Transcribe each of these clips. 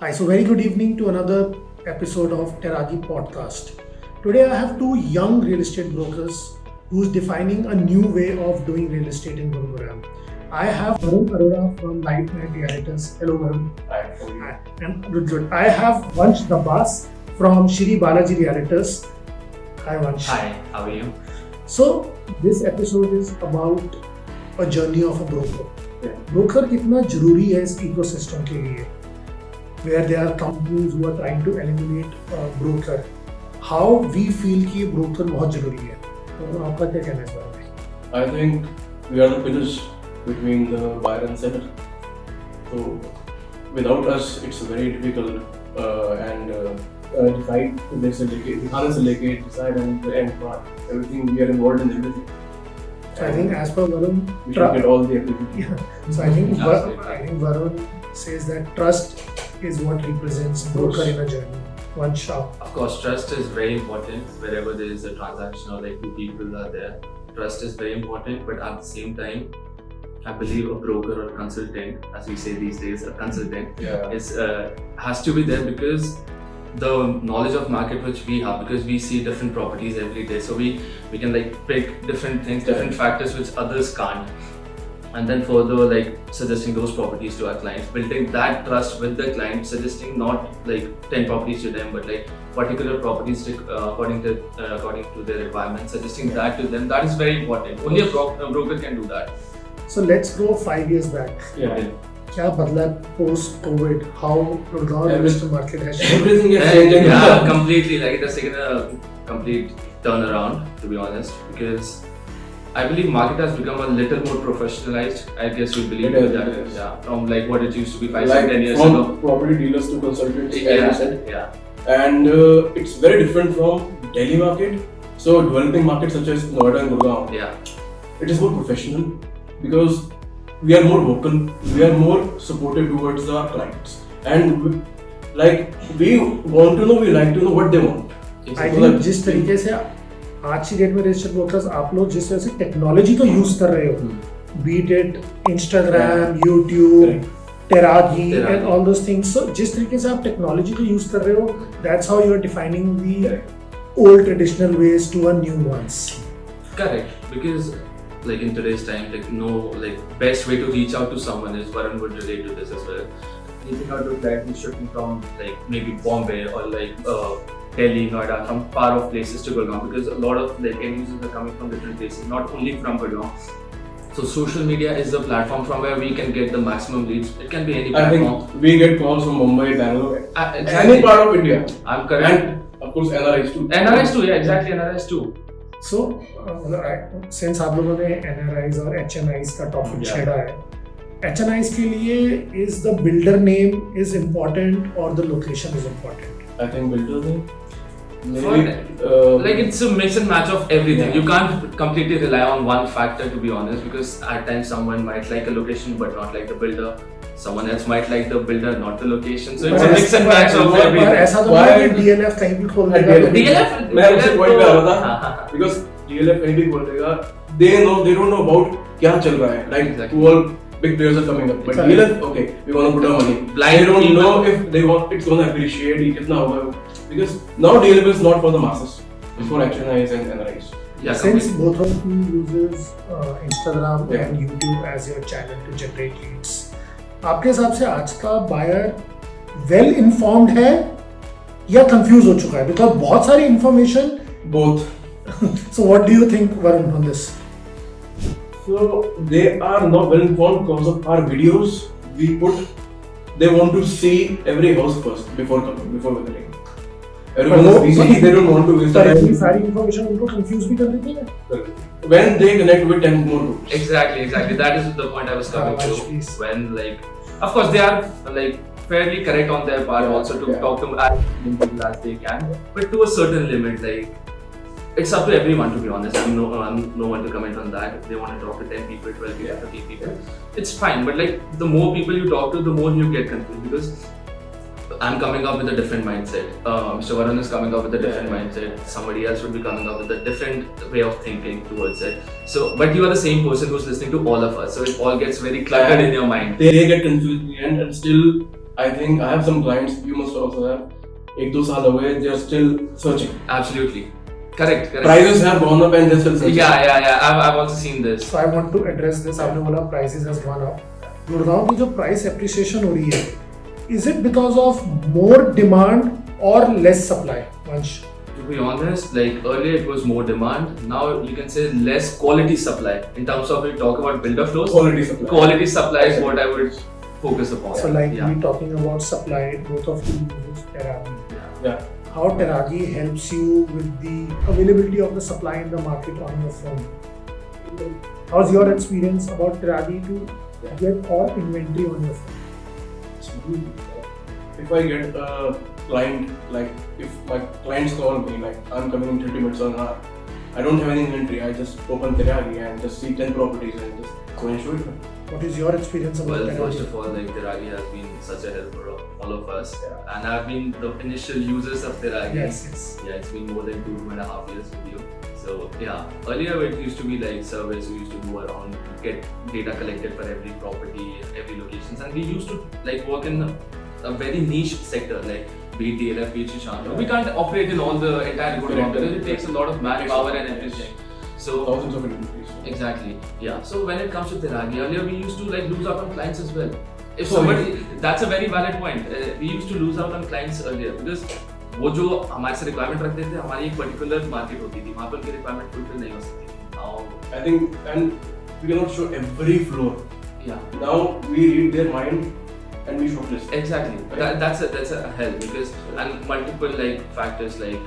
Hi, so very good evening to another episode of Teragi Podcast. Today I have two young real estate brokers who's defining a new way of doing real estate in Gurugram. I have Varun Arora from Life Night Realtors. Hello Varun. Hi. And good. I have Vansh Dabas from Shri Balaji Realtors. Hi Vansh. Hi, how are you? So this episode is about a journey of a broker. Broker कितना जरूरी है इस ecosystem के लिए? Where there are companies who are trying to eliminate broker. How we feel कि ये broker बहुत जरूरी है. तो आपका क्या कहना है इस बारे में? I think we are the pillars between the buyer and seller. So without us, it's very difficult and decide दिखाने से लेके decide and the end part. Everything we are involved in everything. So I think as per Varun, we should get all the ability. Yeah. So I think Varun says that trust is what represents broker in a journey. One shop. Of course, trust is very important wherever there is a transaction or like two people are there. Trust is very important, but at the same time, I believe a broker or consultant, as we say these days, a consultant is has to be there because the knowledge of market which we have, because we see different properties every day, so we can like pick different things, different factors which others can't, and then further like suggesting those properties to our clients, building that trust with the client, suggesting not like 10 properties to them, but like particular properties according to their requirements, suggesting that to them. That is very important. Only a broker can do that. So let's go 5 years back. Yeah. क्या बदला post COVID? How Gurgaon real estate market has changed? Everything is changing. Yeah, completely. Like it has taken a complete turnaround, to be honest, because I believe market has become a little more professionalized. I guess you believe It is, that. it is. Yeah, from like what it used to be 5, Like 10 years from ago. property dealers to consultants, as you said. Yeah. And it's very different from Delhi market. So developing markets such as Noida and Gurgaon, Yeah. it is more professional because we are more vocal, we are more supportive towards the clients, and we want to know, we like to know what they want. I think जिस तरीके से आज की date में registered brokers आप लोग जिस तरह से टेक्नोलॉजी को यूज कर रहे हो, बीट इट इंस्टाग्राम, यूट्यूब, टेरागी and all those things, so जिस तरीके से आप टेक्नोलॉजी को यूज कर रहे हो, that's how you are defining the old traditional ways to a new ones. Correct, because like in today's time, like best way to reach out to someone is, Varun would relate to this as well. Reaching out to a client who's shifting from like maybe Bombay or like Delhi, Noida, from far off places to Gurgaon, because a lot of like end users are coming from different places, not only from Gurgaon. So social media is the platform from where we can get the maximum leads. It can be any I platform. think we get calls from Mumbai, Bangalore, Exactly. any part of India, I'm correct. and of course NRIs too. NRS too, yeah, exactly, NRS too. So since आप लोगों ने NRIs और HNIs का topic छेड़ा है, HNIs के लिए is the builder name is important or the location is important? I think builder name. Like it's a mix and match of everything. You can't completely rely on one factor, to be honest, because at times someone might like a location but not like the builder. Someone else might like the builder, not the location. So it's a mix and match of everything. ऐसा तो नहीं है कि DLF कहीं भी खोल देगा. DLF मैं उसे पॉइंट पे आ रहा था because DLF कहीं भी खोल देगा, they don't know about क्या चल रहा है, like Exactly. who all big players are coming up, but Correct. DLF, okay, we want to put our money, Blind they don't people. know if they want it's gonna appreciate कितना होगा, because now DLF is not for the masses, it's for HNIs and NRIs. Yeah, Since completely. both of you uses Instagram Yeah. and YouTube as your channel to generate leads, आपके हिसाब से आज का buyer well informed है या confuse हो चुका है? बिकॉज बहुत सारी information. Both. So what do you think, Varun, on this? So they are not well informed because of our videos we put. They want to see every house first before visiting. Everyone is busy. They don't want to visit. पर इतनी सारी information उनको confuse भी कर देती है. When they connect with 10 more groups. Exactly. That is the point I was coming to. Please. When like, of course, they are like fairly correct on their part also to talk to as many people as they can, but to a certain limit. Like, it's up to everyone, to be honest. I'm no one to comment on that. If they want to talk to 10 people, 12 people, 15 people, it's fine. But like, the more people you talk to, the more you get confused, because I'm coming up with a different mindset. Mr. Varun is coming up with a different mindset. Somebody else would be coming up with a different way of thinking towards it. So, but you are the same person who's listening to all of us. So it all gets very cluttered in your mind. They get confused in the end, and still I think I have some clients, you must also have, 1-2 साल हो गए, they are still searching. Absolutely. Correct. Prices have gone up and they're still searching. Yeah. I've also seen this. So I want to address this. आपने बोला prices has gone up. Gurgaon की जो price appreciation हो रही है, is it because of more demand or less supply? Vansh. To be honest, like earlier it was more demand. Now you can say less quality supply. In terms of we talk about builder flows. Quality supply is what I would focus upon. So like we talking about supply, both of you use Teragi. Yeah. How Teragi helps you with the availability of the supply in the market on your phone? How's your experience about Teragi to get all inventory on your phone? If I get a client, like if my clients call me, like I'm coming in 30 minutes or an hour, I don't have any inventory, I just open Teragi and just see 10 properties and just go and show it. What is your experience about Well, Teragi? first of all, like Teragi has been such a help for all of us, and I've been the initial users of Teragi. Yes. Yeah, it's been more than 2.5 years with you. So yeah, earlier it used to be like surveys we used to go around, get data collected for every property, every locations, and we used to like work in a very niche sector like be it DLF, be it Shishant. We can't operate in all the entire Gurgaon because it takes a lot of manpower and everything. So Thousands of inventories. exactly, yeah. So when it comes to Teragi, earlier we used to like lose out on clients as well. If somebody, that's a very valid point. We used to lose out on clients earlier because वो जो हमारे से requirement रखते थे हमारी एक particular market होती थी वहाँ पर उनकी रिक्वायरमेंट फुलफिल नहीं हो सकती थी. Now I think, and we cannot show every floor. yeah, Now we read their mind and we shortlist. exactly. That's a help because and multiple like factors like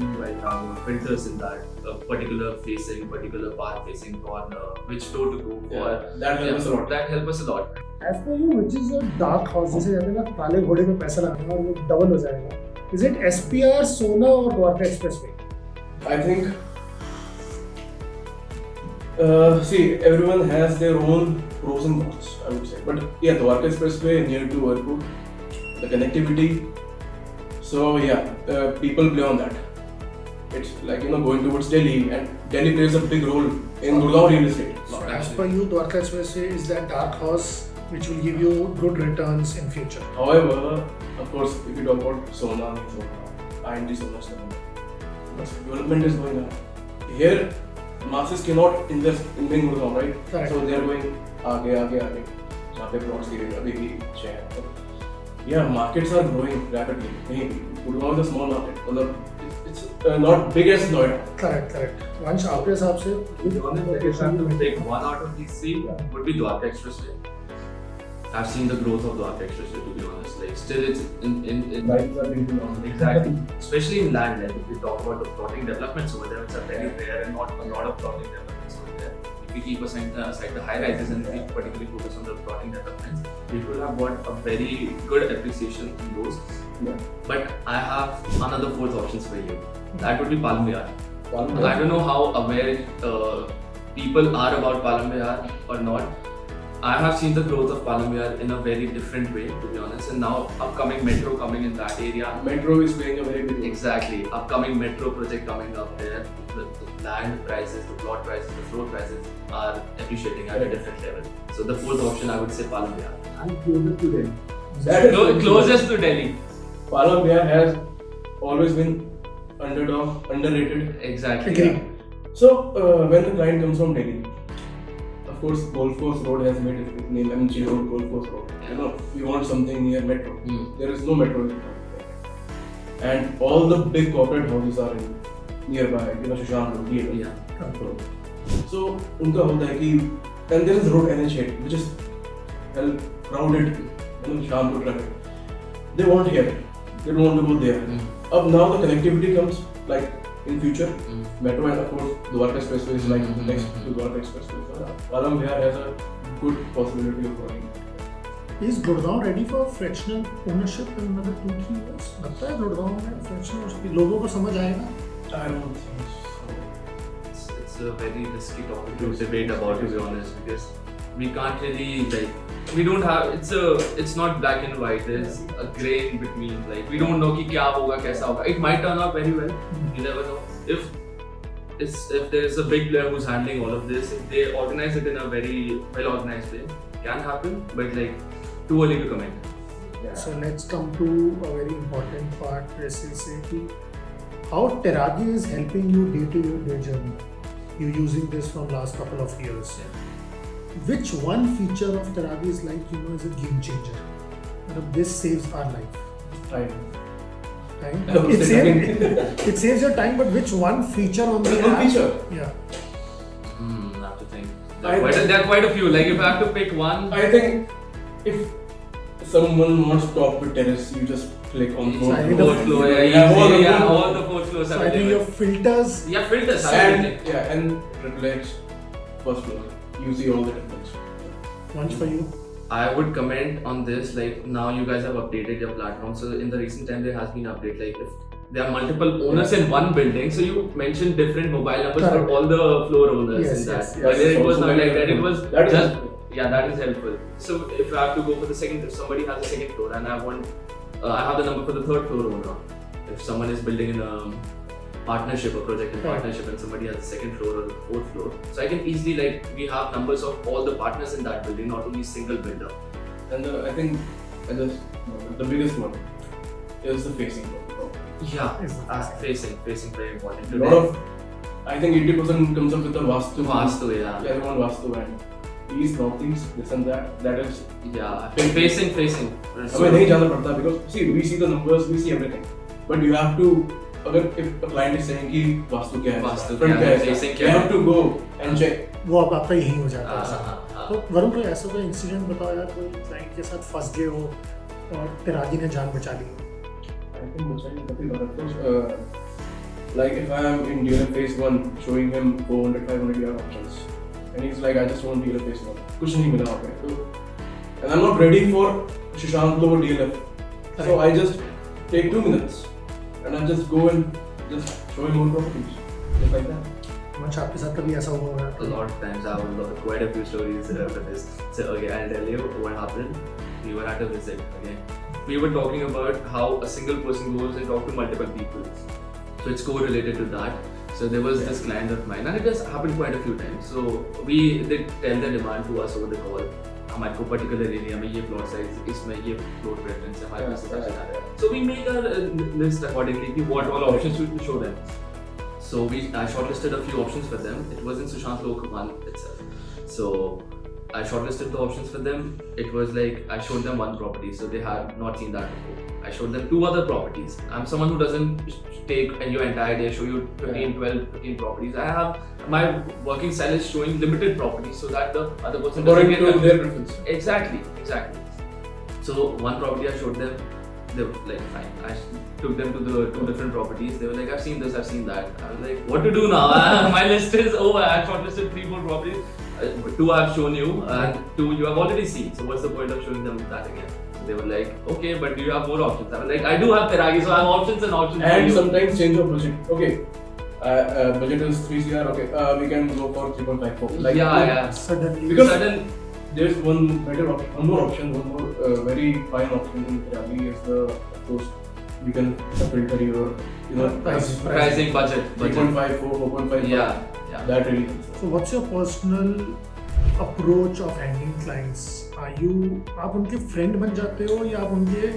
you might have filters in that particular facing, particular path facing corner, which door to go for. That helps us a lot. That helps us a lot. As per you, which is a dark horse? जैसे कहते हैं ना काले घोड़े में पैसा लगाना और वो डबल हो जाएगा. Is it SPR, Sona or Dwarka Expressway? I think, see, everyone has their own pros and cons, I would say. But yeah, Dwarka Expressway near to airport, the connectivity. So yeah, people play on that. It's like going towards Delhi, and Delhi plays a big role in Gurgaon real estate. As per you, Dwarka Expressway is that dark horse which will give you good returns in future. However, of course, if you talk about Sona, INT Sona stuff, development is going on. Here, masses cannot invest in Gurgaon, right? Correct. So they are going आगे. जहाँ पे plots की rate अभी भी अच्छे हैं. Yeah, markets are growing rapidly. Gurgaon is a small market. मतलब it's not big as Noida. Correct. Vansh, आपके हिसाब से To be honest, like if I have to take one out of these three, would be Dwarka Expressway. I've seen the growth of Dwarka Expressway, to be honest. Like still it's in Prices are being on. exactly, especially in land. Like if we talk about the plotting developments over there, it's a very rare and not a lot of plotting developments over there. If we keep aside the high rises and we particularly focus on the plotting developments, people have got a very good appreciation in those. Yeah. But I have another fourth options for you. That would be Palam Vihar. One I don't know how aware people are about Palam Vihar or not. I have seen the growth of Palam Vihar in a very different way, to be honest. And now upcoming metro coming in that area. Metro is playing a very big role. Exactly. Upcoming metro project coming up there. The land prices, the plot prices, the floor prices are appreciating at a different level. So the fourth option I would say Palam Vihar. And closer to Delhi. That is Closest to Delhi. Palam Vihar has always been underrated. Exactly. Agree. So when the client comes from Delhi, of course, Golf Course Road has made its name, MG Road, Golf Course Road. We want something near metro. There is no metro in Gurgaon. And all the big corporate houses are in nearby, Shishant Road, DLF. Yeah. So, उनका होता है कि, and there is road NH8, which is well crowded, Shishant Road traffic. They want here. They don't want to go there. Up now the connectivity comes like in future. Metro and of course Dwarka Expressway is like next to Dwarka Expressway. So Palam Vihar has a good possibility of growing. Is Gurgaon ready for fractional ownership in another 2-3 years? लगता है गुड़गांव में fractional ownership लोगों को समझ आएगा? I don't think so. It's a very risky topic to debate about, to be honest, because we can't really we don't have it's not black and white. There's a gray in between. Like we don't know कि क्या होगा कैसा होगा. It might turn out very well. You never know. If there's a big player who's handling all of this, if they organize it in a very well organized way, can happen. But like too early to comment. Yeah. So let's come to a very important part. जैसे से कि how Teragi is helping you day to day journey. You using this from last couple of years. Which one feature of Teragi is like is a game changer? This saves our life. Time. Time. I was saying- It saves your time, but which one feature on the One app? feature. Yeah. I have to think. I- There are quite a few. Like if I have to pick one, I think if someone wants to talk with Terrace, you just click on So I think fourth floor, all the all the fourth floors So are I think your available. filters. Yeah, filters. and Absolutely. and reflects first floor. You see all the difference. One for you. I would comment on this. Like now, you guys have updated your platform. So in the recent time, there has been update. Like if there are multiple owners in one building, so you mentioned different mobile numbers Correct. for all the floor owners Yes, in that. yes, But yes. it was So not many like that. It was that is just helpful. yeah, that is helpful. So if I have to go for the second, if somebody has a second floor and I want, I have the number for the third floor owner. If someone is building in a partnership or project in Correct. partnership and somebody has the second floor or the fourth floor, so I can easily we have numbers of all the partners in that building, not only single builder. And I think the biggest one is the facing problem. Yeah, Is the facing very important. A lot of, I think 80% comes up with the Vastu. Vastu, yeah. Yeah, everyone Vastu and these properties, this and that. That is. Yeah, facing. हमें नहीं जाना पड़ता because see we see the numbers, we see everything, but you have to. अगर if a client is saying कि वास्तु क्या है, vastu front क्या है, क्या है, facing you क्या है, have to go and check. वो अब आपका यही हो जाता है हाँ, हाँ, तो वरुण कोई ऐसा कोई इंसिडेंट बताओ यार कोई क्लाइंट के साथ फंस गए हो और तेरागी ने जान बचा ली I think much I nothing but of course, like if I am in dealer phase 1 showing him 400-500 yard options and he's like I just want dealer phase 1 कुछ नहीं मिला वहाँ पे तो and I'm not ready for Shashank Low DLF so I just take 2 minutes and I just go and just show him more properties just like that. मंच आपके साथ कभी ऐसा हुआ होगा A lot of times I have quite a few stories for this. So okay, I'll tell you what happened. We were at a visit. Okay, we were talking about how a single person goes and talk to multiple people. So it's correlated to that. So there was this client of mine, and it has happened quite a few times. So we did tell the demand to us over the call. हमारे को particular area में ये plot size, इसमें ये plot preference है, हमारे पास ऐसा है. So we made a list accordingly कि what all options to show them. So I shortlisted a few options for them. It was in Sushant Lok 1 itself. So I shortlisted the options for them. It was like I showed them one property, so they had not seen that before. I showed them 2 other properties. I'm someone who doesn't take your entire day, show you 15 properties. I have my working style is showing limited properties so that the other person doesn't According get to confused. their preference. Exactly. So one property I showed them. They were like, fine. I took them to the 2 different properties. They were like, I've seen this, I've seen that. I was like, what to do now? My list is over. I've shortlisted 3-4 properties. 2 I've shown you, and 2 you have already seen. So what's the point of showing them that again? So they were like, okay, but do you have more options? I was like, I do have Teragi, so I have options and options. for And you. sometimes change of budget. Okay, budget is 3 CR. Okay, we can go for 3.54. Like yeah. suddenly Because- Sudden, there's one better option, one more option, one more very fine option in Teragi is the of course you can filter your pricing budget. 3.5, 4.5. Yeah. That really helps. So what's your personal approach of handling clients? आप उनके friend बन जाते हो या आप उनके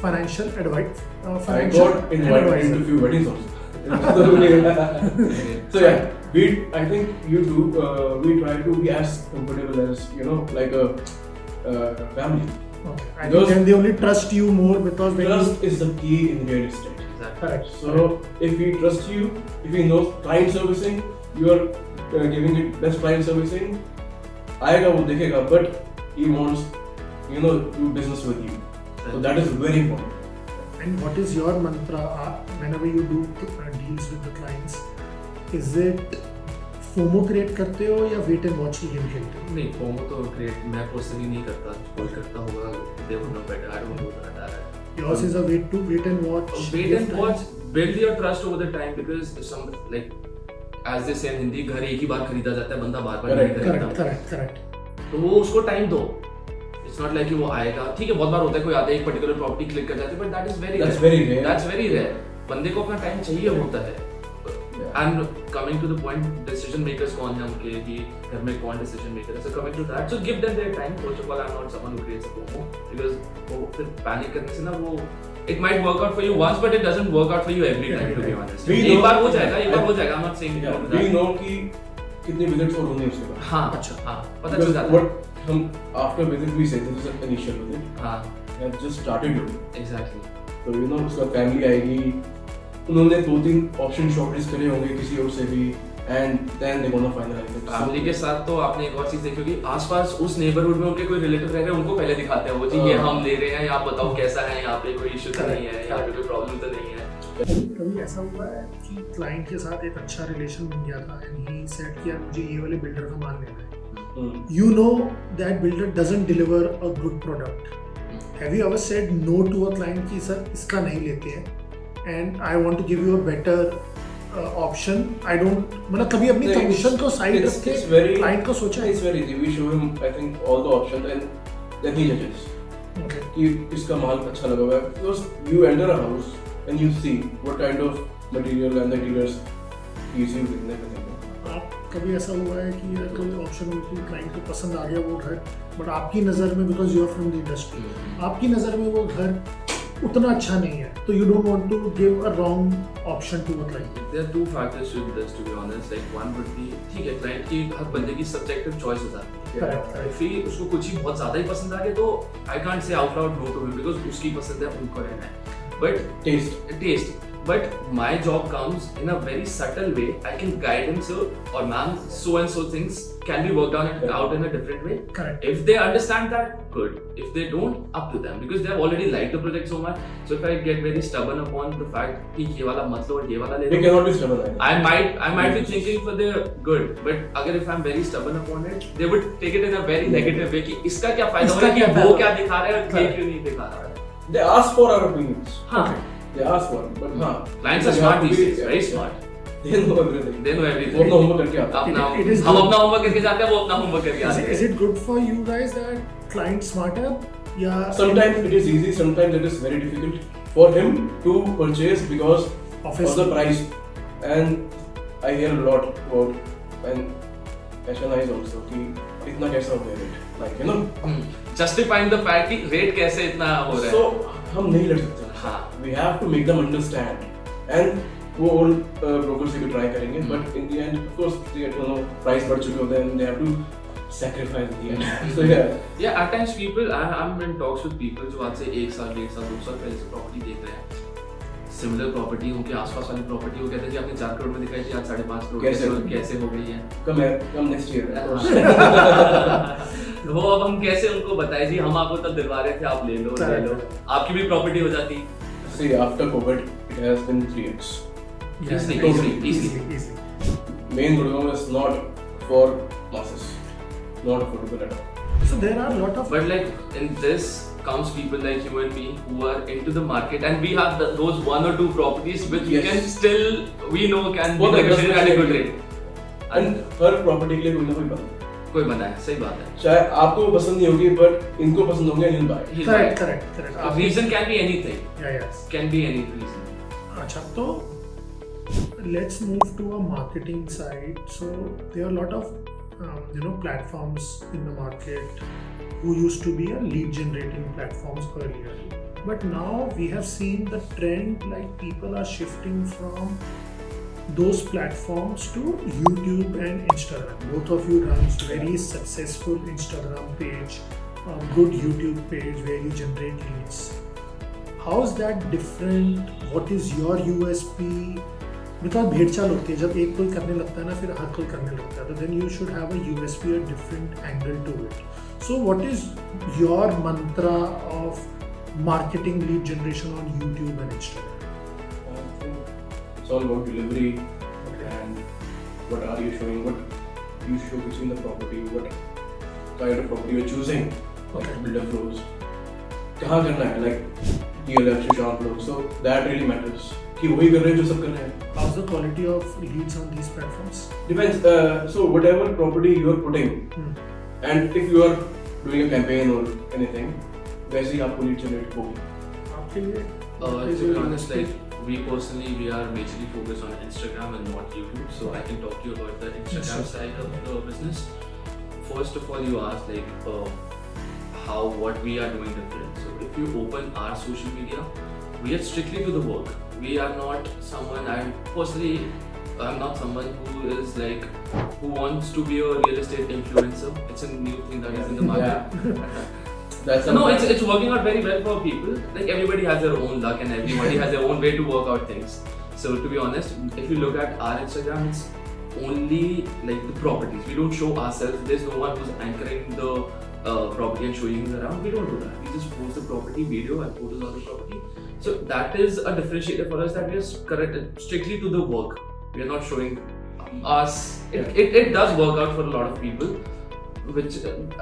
financial advice? I got invited into few weddings also. So yeah, I think you do. We try to be as comfortable as like a family. Okay. I think then they only trust you more because they Trust is the key in real estate. Exactly. correct. So if we trust you, if we know client servicing, you are giving it best client servicing. आएगा वो देखेगा, but he wants do business with you. So that is very important. And what is your mantra whenever you do deals with the clients? Is it FOMO create करते हो या wait and watch की game खेलते हो? नहीं, FOMO तो create मैं personally नहीं करता. कोई करता होगा, they would know better. I don't know that. Yours is a wait and watch. Wait and watch. Build your trust over the time because some as they say in Hindi, घर एक ही बार खरीदा जाता है, बंदा बार-बार नहीं खरीदता. Correct. तो वो उसको टाइम दो. It's not like कि वो आएगा. ठीक है, बहुत बार होता है कोई आता है एक पर्टिकुलर प्रॉपर्टी क्लिक कर जाता है, but that is very That's rare. very rare. That's very rare. बंदे को अपना टाइम चाहिए होता है. And coming to the point, decision makers कौन है उनके कि घर में कौन decision maker है. So coming to that, so give them their time. First of all, I'm not someone who creates a FOMO because वो फिर panic करने से ना वो it might work out for you once, but it doesn't work out for you every time. To be honest, एक बार हो जाएगा. I'm not saying no to that. We know कि कितने visits और होंगे उसके बाद. हाँ, अच्छा. हाँ, पता चल जाता है. What हम after visit we say this is an initial visit. हाँ, We have just started doing. exactly. तो you know उसका family आएगी. उन्होंने 2-3 ऑप्शन शॉर्टलिस्ट करे होंगे किसी और से भी and then they gonna finalize it. Family के साथ तो आपने एक और चीज देखी होगी, आसपास उस नेबरहुड में उनके कोई रिलेटिव रह रहे हैं, उनको पहले दिखाते हैं वो जी ये हम ले रहे हैं, आप बताओ कैसा है, यहाँ पे कोई इशू तो नहीं है, यहाँ पे कोई प्रॉब्लम तो नहीं है. कभी ऐसा हुआ है कि क्लाइंट के साथ एक अच्छा रिलेशन बन गया था एंड ही सेड कि यार मुझे ये वाले बिल्डर का माल लेना है. You know that builder doesn't deliver a good product. Have you ever said no to a client कि सर इसका नहीं लेते हैं and I want to give you a better option. I don't मतलब कभी अपनी कमीशन को साइड रख के क्लाइंट को सोचा है? It's very easy. We show him I think all the options and then he judges. Okay. कि इसका माल अच्छा लगा हुआ है. Because you enter a house and you see what kind of material and the dealers use you with everything. आप कभी ऐसा हुआ है कि यार कोई ऑप्शन उनकी क्लाइंट को पसंद आ गया वो घर, बट आपकी नज़र में because you are from the industry, आपकी नज़र में वो घर उतना अच्छा नहीं है, तो you don't want to give a wrong option to a client? There are two factors to this, to be honest. Like one would be ठीक है, क्लाइंट की हर बंदे की सब्जेक्टिव चॉइस होता है. Correct. If he उसको कुछ ही बहुत ज़्यादा ही पसंद आ गया तो I can't say out loud no to him because उसकी पसंद है, उनको रहना है. But taste. But my job comes in a very subtle way. I can guide him, so or ma'am, so and so things can be worked out in a different way. Correct. If they understand that, good. If they don't, up to them because they have already liked the project so much. So if I get very stubborn upon the fact कि ये वाला मत लो और ये वाला ले We low, cannot be stubborn. I might be thinking for the good, but अगर if I'm very stubborn upon it, they would take it in a very negative way कि इसका क्या फायदा हो रहा है कि वो क्या दिखा रहा है और ये क्यों नहीं दिखा रहा है. They ask for our opinions. हाँ. They ask for it, but हाँ. Clients are smart these days, very smart. They know everything. They know वो everything. अपना homework करके आते हैं. अपना It is हम good. अपना होमवर्क करके जाते हैं, वो अपना होमवर्क करके आते हैं. Is it good for you guys that client smarter या Sometimes it is easy, sometimes it is very difficult for him to purchase because of the price. And I hear a lot about and HNIs also कि इतना कैसा हो गया rate, like you know. Justifying the fact कि rate कैसे इतना हो रहा है. So हम नहीं लड़ सकते. हाँ. We have to make them understand. And वो और brokers से भी try करेंगे, but in the end, of course, they get to know price बढ़ चुके होते हैं, and they have to sacrifice in the end. So yeah. Yeah, at times people, I'm in talks with people जो आज से 1 साल, 1.5 साल, 2 साल पहले से प्रॉपर्टी देख रहे हैं. सिमिलर प्रॉपर्टी उनके आसपास वाली प्रॉपर्टी वो कहते हैं कि आपने 4 करोड़ में दिखाई थी, आज 5.5 करोड़ कैसे हो गई है. Come next year. वो अब हम कैसे उनको बताएं जी, हम आपको तब दिलवा रहे थे, आप ले लो, आपकी भी प्रॉपर्टी हो जाती. See, after COVID, it has been 3x. Easily. Main Gurgaon is not for masses, not affordable at all. So there are a lot of But like in this comes people like you and me who are into the market and we have those 1 or 2 properties which we can still, we know can be negotiated at a good rate. And her property के लिए कोई ना कोई बात कोई बना है, सही बात है. चाहे आपको पसंद नहीं होगी but इनको पसंद होंगे and he'll buy. correct. Reason can be anything. Yes. Can be any reason. अच्छा, तो let's move to a marketing side. So there are a lot of platforms in the market who used to be a lead generating platforms earlier, but now we have seen the trend like people are shifting from those platforms to YouTube and Instagram. Both of you runs very successful Instagram page, a good YouTube page where you generate leads. How is that different? What is your USP? Because भेड़चाल होती है, जब एक कोई करने लगता है ना फिर हर कोई करने लगता है, तो then you should have a USP, a different angle to it. So what is your mantra of marketing lead generation on YouTube and Instagram? I think it's all about delivery and what are you showing, what you showcasing the property, what kind of property you're choosing, builder flows, कहाँ करना है, like DLF, Shashank flow, so that really matters. कि वही कर रहे हैं जो सब कर रहे हैं. How's the quality of leads on these platforms? Depends. So whatever property you are putting, and if you are doing a campaign or anything, वैसे ही आपको lead generate होगी. आपके लिए To be honest, like we personally, we are majorly focused on Instagram and not YouTube. So I can talk to you about the Instagram Sure. side of the business. First of all, you asked what we are doing different. So if you open our social media, we are strictly to the work. We are not someone, I'm not someone who is who wants to be a real estate influencer. It's a new thing that is in the market. That's No, it's working out very well for people. Like everybody has their own luck and everybody has their own way to work out things. So to be honest, if you look at our Instagram, it's only the properties. We don't show ourselves. There's no one who's anchoring the property and showing you around. We don't do that. We just post the property video and photos of the property. So that is a differentiator for us, that we are strictly to the work. We are not showing us. It does work out for a lot of people. Which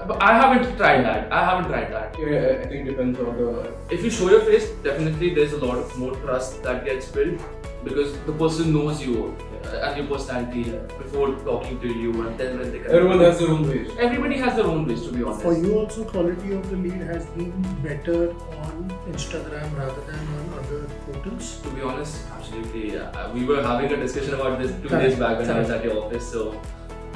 but I haven't tried that. Yeah, I think it depends on the. If you show your face, definitely there's a lot of more trust that gets built because the person knows you and your personality before talking to you, and then when they connect. Everyone has their own ways. Everybody has their own ways, to be honest. For you also, quality of the lead has been better on Instagram rather than on other portals? To be honest, absolutely. Yeah. We were having a discussion about this 2 Correct, days back when I was correct. at your office. So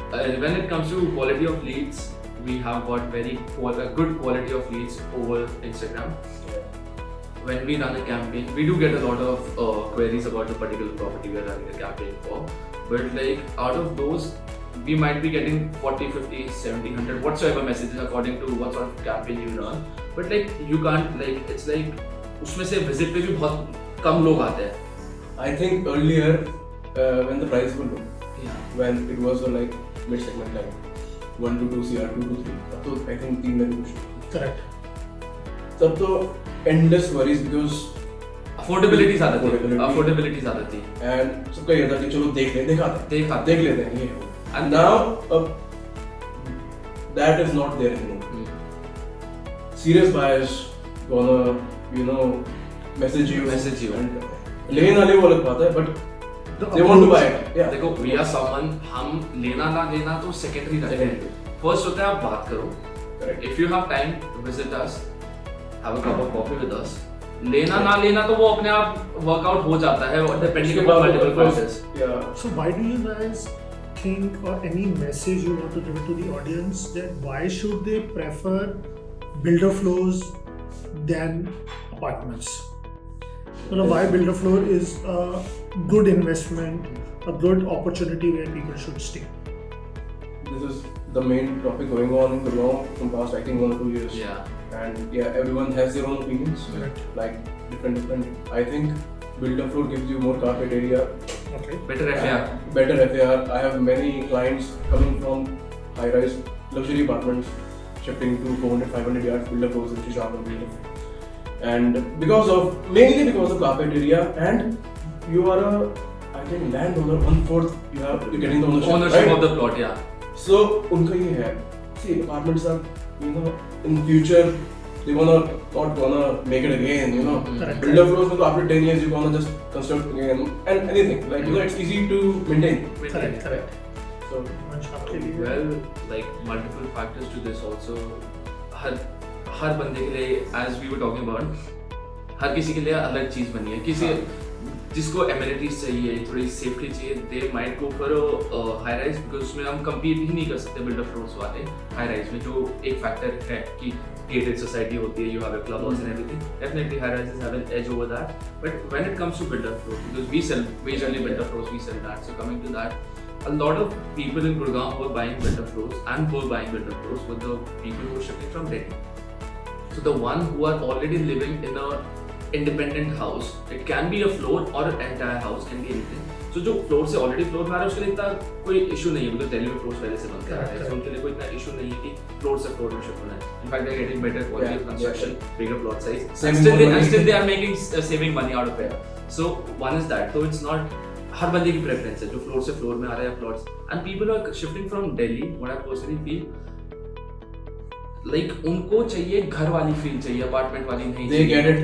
when it comes to quality of leads, we have got a good quality of leads over Instagram. When we run a campaign, we do get a lot of queries about the particular property we are running a campaign for. But out of those, we might be getting 40, 50, 70, 100, whatsoever messages according to what sort of campaign you run. But you can't it's उसमें से visit पे भी बहुत कम लोग आते हैं. I think earlier when the price was low, Yeah. when it was mid segment 1 to 2 CR, 2 to 3, तब तो I think 3 में कुछ. Correct. तब तो endless worries because Affordability ज़्यादा थी. and सबका ये था कि चलो देख लेते हैं ये. And now that is not there anymore. Serious buyers gonna message you and लेना ले वो अलग बात है, but they want to buy it. Yeah. देखो, we are someone, हम लेना ना लेना तो secondary रखते हैं. First होता है आप बात करो. Correct. If you have time, visit us, have a cup of coffee with us. लेना ना लेना तो वो अपने आप workout हो जाता है, depending upon multiple factors. Yeah. So why do you guys think, or any message you want to give to the audience, that why should they prefer builder floors than apartments? Why builder floor is a good investment, a good opportunity where people should stay? This is the main topic going on in Gurgaon from past I think 1 or 2 years. Yeah. And yeah, everyone has their own opinions. Correct. Different. I think builder floor gives you more carpet area. Okay. Better FAR. Better FAR. I have many clients coming from high-rise luxury apartments, shifting to 400, 500 yards builder floors in Chicago. And mainly because of carpet area, and you are I think landowner, 1/4 you're getting the ownership right? of the plot, yeah. So उनका ये है. See, apartments are in future they not gonna make it again. Correct. Builder floors में तो after 10 years you gonna just construct again and anything it's easy to maintain. Correct. So Well, multiple factors to this also. हर बंदे के लिए, as we were talking about, हर किसी के लिए अलग चीज बनी है. किसी जिसको amenities चाहिए, थोड़ी safety चाहिए, they might go for a high rise because उसमें हम compete ही नहीं कर सकते builder floors वाले high rise में, जो एक factor है कि gated society होती है, you have a clubhouse and everything. Definitely high rises have an edge over that. But when it comes to builder floors, because we sell majorly builder floors, we sell that. So coming to that, a lot of people in Gurgaon were buying builder floors were the people who were shifting from Delhi. So the one who are already living in a independent house, it can be a floor or an entire house, can be anything. So जो floor से already floor में आ रहा है उसके लिए इतना कोई इशू नहीं है, बिकॉज दिल्ली में फ्लोर्स पहले से बनते आ रहे हैं, तो उनके लिए कोई इतना इशू नहीं है कि फ्लोर से फ्लोर में शिफ्ट होना है. In fact, they are getting better quality of construction, bigger plot size, and still they are making saving money out of it. So one is that. So it's not हर बंदे की preference है जो floor से floor में आ रहा है plots, and people are shifting from Delhi. What I personally feel उनको चाहिए घर वाली फील चाहिए, अपार्टमेंट वाली नहीं. They get it.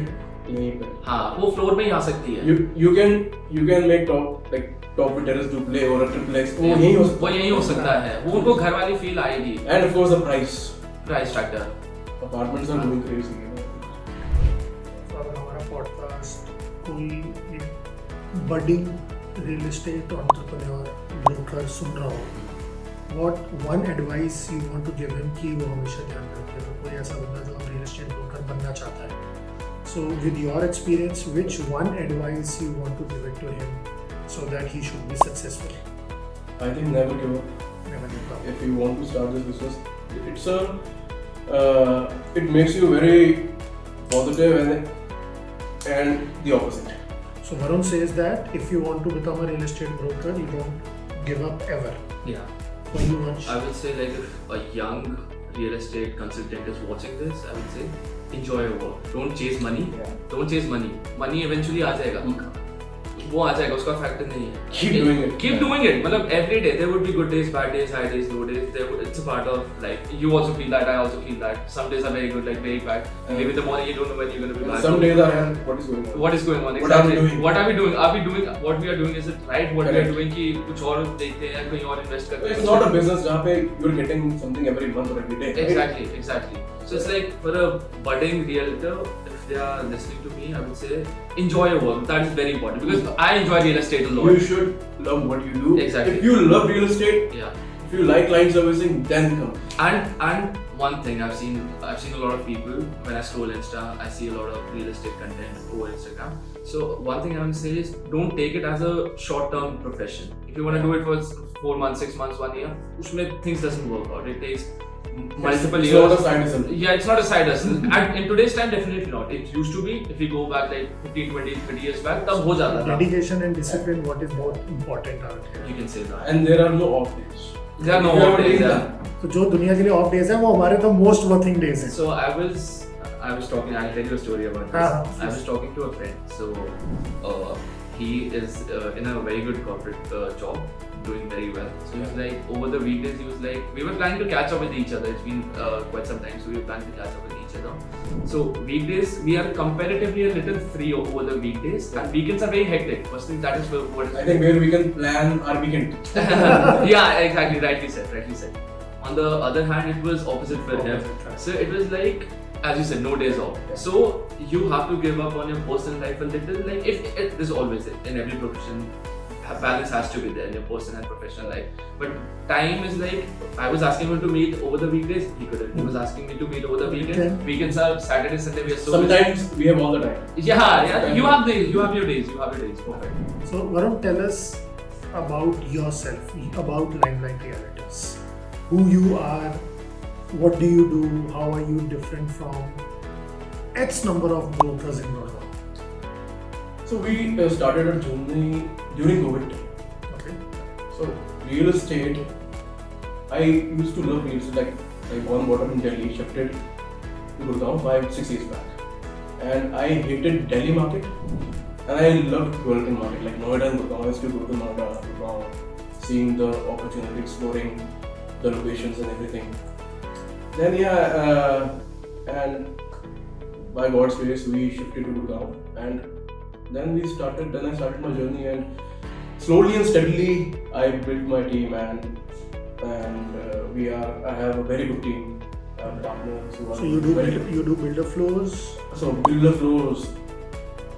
हाँ, वो फ्लोर में ही आ सकती है. You can make top with terrace duplex or a triplex. वो यही हो सकता है. वो उनको घर वाली फील आएगी. And of course the price factor. Apartments are going crazy. अगर हमारा पॉडकास्ट कोई budding real estate entrepreneur broker सुन रहा हो, what one advice you want to give him कि वो हमेशा ध्यान रखे, अगर कोई ऐसा बंदा जो real estate broker बनना चाहता है, so with your experience, which one advice you want to give it to him so that he should be successful? I think never give up. Never give up. If you want to start this business, it's it makes you very positive and the opposite. So Varun says that if you want to become a real estate broker, you don't give up ever. Yeah. For you, Vansh? I would say like if a young real estate consultant is watching this, I would say enjoy your work. Don't chase money. Don't chase money. Money eventually आ जाएगा. वो आ जाएगा, उसका factor नहीं है. Keep doing it. Keep doing it. मतलब every day there would be good days, bad days, high days, low days. It's a part of life. You also feel that. I also feel that. Some days are very good, like very bad. You live in the morning, you don't know when you're gonna be back. Some days are what is going on. What is going on? What are we Exactly. doing? What are we doing? Are we doing what we are doing? Is it right? What we are Correct. doing कि कुछ और देखते हैं, कहीं और invest करते हैं. It's not a business जहाँ पे you're getting something every month or every day. Exactly. So it's like for a budding realtor, if they are listening to me, I would say enjoy your work. That is very important because I enjoy real estate a lot. You should love what you do. Exactly. If you love real estate, Yeah. if you like client servicing, then come. And one thing I've seen a lot of people when I scroll Insta, I see a lot of real estate content over Instagram. So one thing I would say is don't take it as a short-term profession. If you want to do it for 4 months, 6 months, 1 year, उसमें things doesn't work out. It takes multiple It's years. not a side hustle. Yeah, it's not a side hustle. And in today's time, definitely not. It used to be, if you go back like 15, 20, 30 years back, तब हो जाता था. Dedication and discipline, what is more important out here? You can say that. And there are no off days. There are no If you off have a days. day, Yeah. तो जो दुनिया के लिए of days है वो हमारे तो most working days हैं. So I was talking. I'll tell you a story about this. I was talking to a friend. So he is in a very good corporate job, doing very well. So he was like, over the weekdays, he was like, we were planning to catch up with each other. It's been quite some time, so we were planning to catch up with each other. So weekdays, we are comparatively a little free over the weekdays, and weekends are very hectic. First thing, that is what I think where we can plan our weekend. yeah, exactly. Rightly said. On the other hand, it was opposite for him. So it was like, as you said, no days off. So you have to give up on your personal life a little. Like if it is always it in every profession, balance has to be there in your personal and professional life. But time is like, I was asking him to meet over the weekdays, he couldn't. He was asking me to meet over the weekends. Weekends are Saturday, Sunday. We are so Sometimes we have all the time. Yeah. You have days. You have your days. Perfect. So Varun, tell us about yourself, about Limelight Realitors. Who you are, what do you do, how are you different from X number of brokers in Gurgaon? So we started our journey during COVID time. Okay. So real estate, I used to love real estate. Like I born brought up in Delhi, shifted to Gurgaon 5-6 years back, and I hated Delhi market, and I loved Gurgaon market. Like Noida and Gurgaon, I used to go to Noida, Gurgaon, seeing the opportunity, exploring the locations and everything. Then and by God's grace, we shifted to Gurgaon, and then I started my journey, and slowly and steadily I built my team, and I have a very good team, partners who are So you do very good. you do builder floors. So builder floors,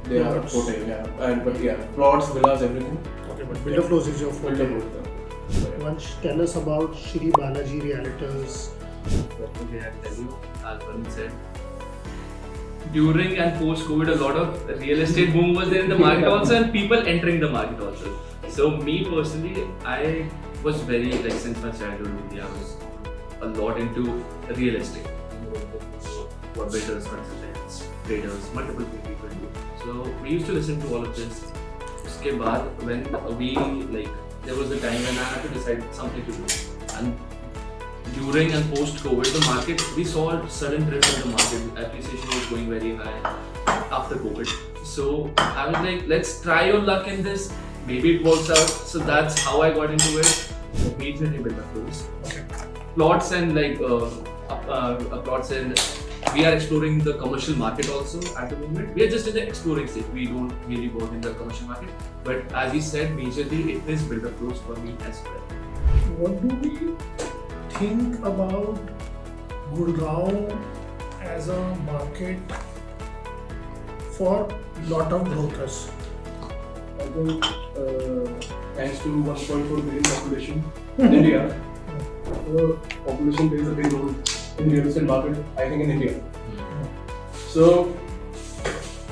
they are Plots. total, but plots, villas, everything. Okay, but builder floors is your Builder forte. floors. Once tell us about Shri Balaji Realtors. Okay, I'll tell you, as Varun said, during and post-COVID, a lot of real estate boom was there in the market also, and people entering the market also. So me personally, I was very, like since my childhood, I was a lot into real estate. For builders, consultants, traders, multiple things people do. So we used to listen to all of this. Uske baad, when there was a time when I had to decide something to do. And during and post-COVID, the market, we saw a sudden drift in the market. Appreciation was going very high after COVID. So I was like, let's try your luck in this. Maybe it works out. So that's how I got into it. Majorly builder floors. Plots and plots, and we are exploring the commercial market also at the moment. We are just in the exploring stage. We don't really work in the commercial market. But as he said, majorly it is builder floors for me as well. What do we think about Gurgaon as a market for lot of brokers? I think thanks to 1.4 billion population in India, population plays a big role in real estate market. I think in India. So,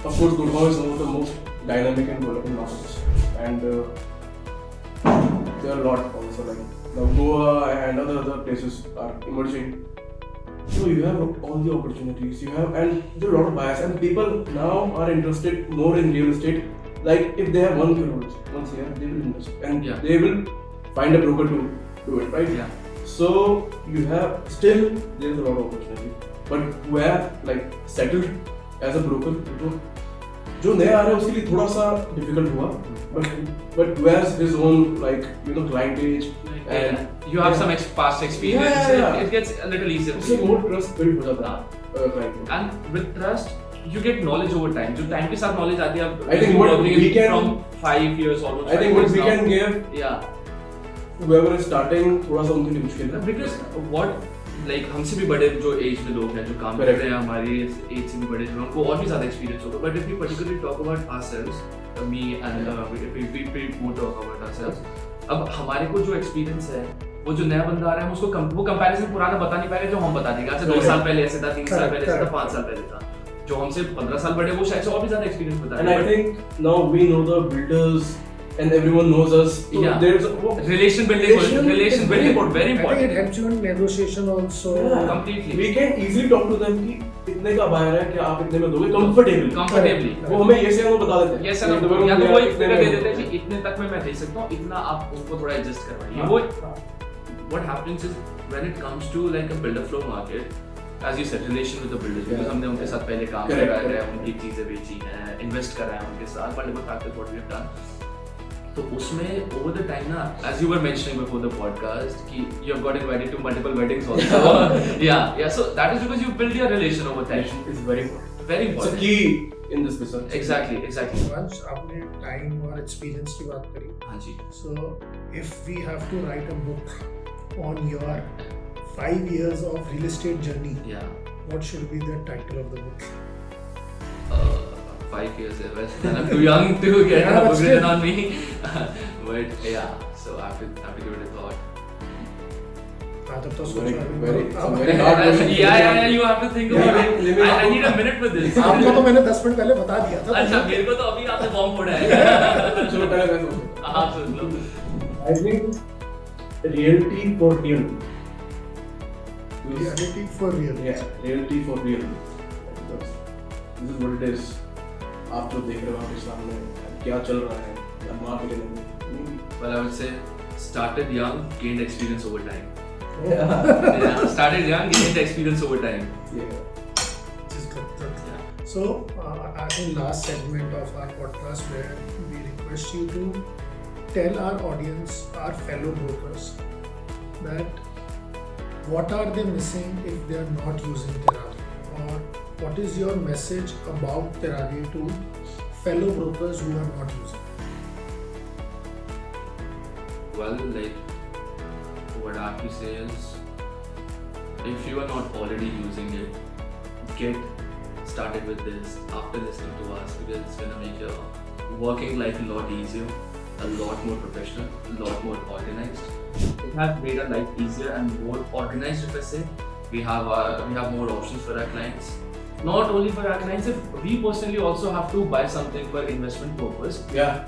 of course, Gurgaon is one of the most dynamic and developing markets, and there are a lot also like now Goa and other places are emerging. So you have all the opportunities you have, and there are a lot of buyers, and people now are interested more in real estate. Like if they have 1 crore once a year, they will invest, and they will find a broker to do it, right? Yeah. So you have still there is a lot of opportunity, but who have like settled as a broker, जो नया आ रहा है उसके लिए थोड़ा सा difficult हुआ, but who has his own like clientage and you have some past experience. It gets a little easier. उससे more trust build हो जाता है client. And with trust, you get knowledge over time. जो time के साथ knowledge आती है. I think what we can from 5 years almost. I think what we can give. Yeah. Whoever is starting थोड़ा सा उनके लिए मुश्किल है. Because what like हमसे भी बड़े जो एज में लोग हैं जो काम कर रहे हैं हमारी एज से भी बड़े जो उनको और भी ज़्यादा एक्सपीरियंस होगा. But if we particularly talk about ourselves, me and we won't talk about ourselves. अब हमारे को जो एक्सपीरियंस है वो जो नया बंदा आ रहा है उसको वो कंपैरिजन पुराना बता नहीं पाएगा जो हम बता देंगे. अच्छा 2 साल पहले ऐसे था, 3 साल पहले ऐसे था, 5 साल पहले था. जो हमसे 15 साल बड़े वो शायद से और भी ज़्यादा एक्सपीरियंस बता देंगे. And I think now we know the builders and everyone knows us. So yeah. There's relation building very important. Very important. I think it helps you in negotiation also. Yeah. Completely. We can easily talk to them कि इतने का buyer है क्या आप इतने में दोगे comfortably. वो हमें ये से बता देते हैं. Yes sir. या तो वो एक फिगर दे देते हैं कि इतने तक में मैं दे सकता हूँ, इतना आप उनको थोड़ा adjust करवाइए. वो what happens is when it comes to like a builder flow market, as you said, relation with the builders. Because हमने उनके साथ पहले काम करा है, उनकी चीजें बेची हैं, invest करा है उनके साथ, multiple factors what we have done. तो उसमें over the time ना, as you were mentioning before the podcast, कि you have got invited to multiple weddings also. yeah. So that is because you build your relation over time. It's very important. Very important. It's a key in this business. Exactly. Once आपने time और experience की बात करी. हाँ जी. So if we have to write a book on your 5 years of real estate journey, what should be the title of the book? 5 years, and I'm too young to get a book written on me. But yeah, so I have to give it a thought. तब तो very hard question. Yeah, you have to think about it. I need a minute for this. आपको तो मैंने 10 minute पहले बता दिया था. अच्छा, मेरे को तो अभी आपने बॉम्ब फोड़ा है. चलो पहले मैं सोचूं. हाँ सोच लो. I think reality for real. Reality for real. Yeah, reality for real. This is what it is. आप जो देख रहे हो आपके सामने क्या चल रहा है मार्केटिंग में. Well, I would say started young, gained experience over time. Yeah, started young, gained experience over time. Yeah. So, I think last segment of our podcast where we request you to tell our audience, our fellow brokers, that what are they missing if they are not using Teragi, or what is your message about Teragi to fellow brokers who are not using it? Well, like what I have to say is, if you are not already using it, get started with this after listening to us, because it's gonna make your working life a lot easier, a lot more professional, a lot more organized. It has made our life easier and more organized. If I say, we have more options for our clients. Not only for our clients, if we personally also have to buy something for investment purpose. Yeah.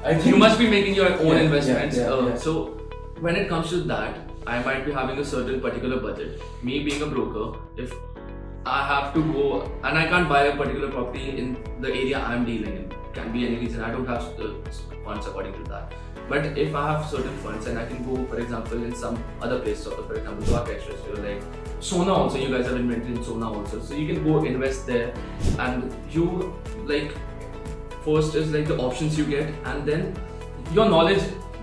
I think you must be making your own investments. Yeah. So when it comes to that, I might be having a certain particular budget. Me being a broker, if I have to go and I can't buy a particular property in the area I'm dealing in, can be any reason, I don't have funds according to that. But if I have certain funds and I can go, for example, in some other place, so for example, to our extras, like Sona also, you guys have invented in Sona also, so you can go invest there, and you like first is like the options you get, and then your knowledge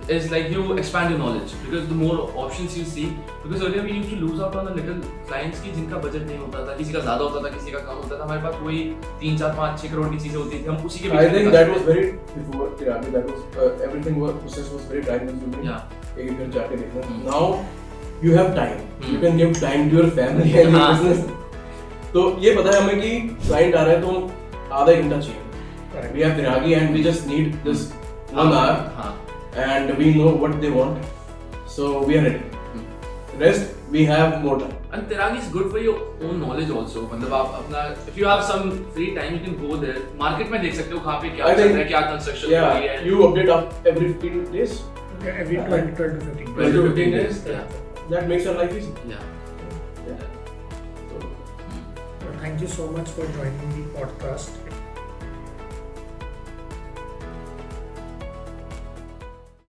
is like you expand your knowledge, because the more options you see, because earlier we used to lose out on the little clients की जिनका budget नहीं होता था, किसी का ज़्यादा होता था, किसी का कम होता था, हमारे पास वही 3, 4, 5, 6 करोड़ की चीजें होती थी, हम उसी के. I think that was very before Teragi, that was everything was process was very time consuming. Yeah. एक घर जाके देखना. Now you have time. You can give time to your family and your business. तो ये पता है हमें कि client आ रहा है तो आधा घंटा चाहिए. Correct. We have Tiragi and we just need this 1 hour हाँ. and we know what they want. So we are ready. Rest, we have more time. And Tiragi is good for your own knowledge also. मतलब आप अपना if you have some free time you can go there. Market में देख सकते हो कहाँ पे क्या I चल think- रहा है, क्या construction हो रही Yeah, है. you update up every 15 days. Yeah, every 12 to 15 12 to 15 days. days. Yeah. That makes your life easy. Yeah. So, Thank you so much for joining the podcast.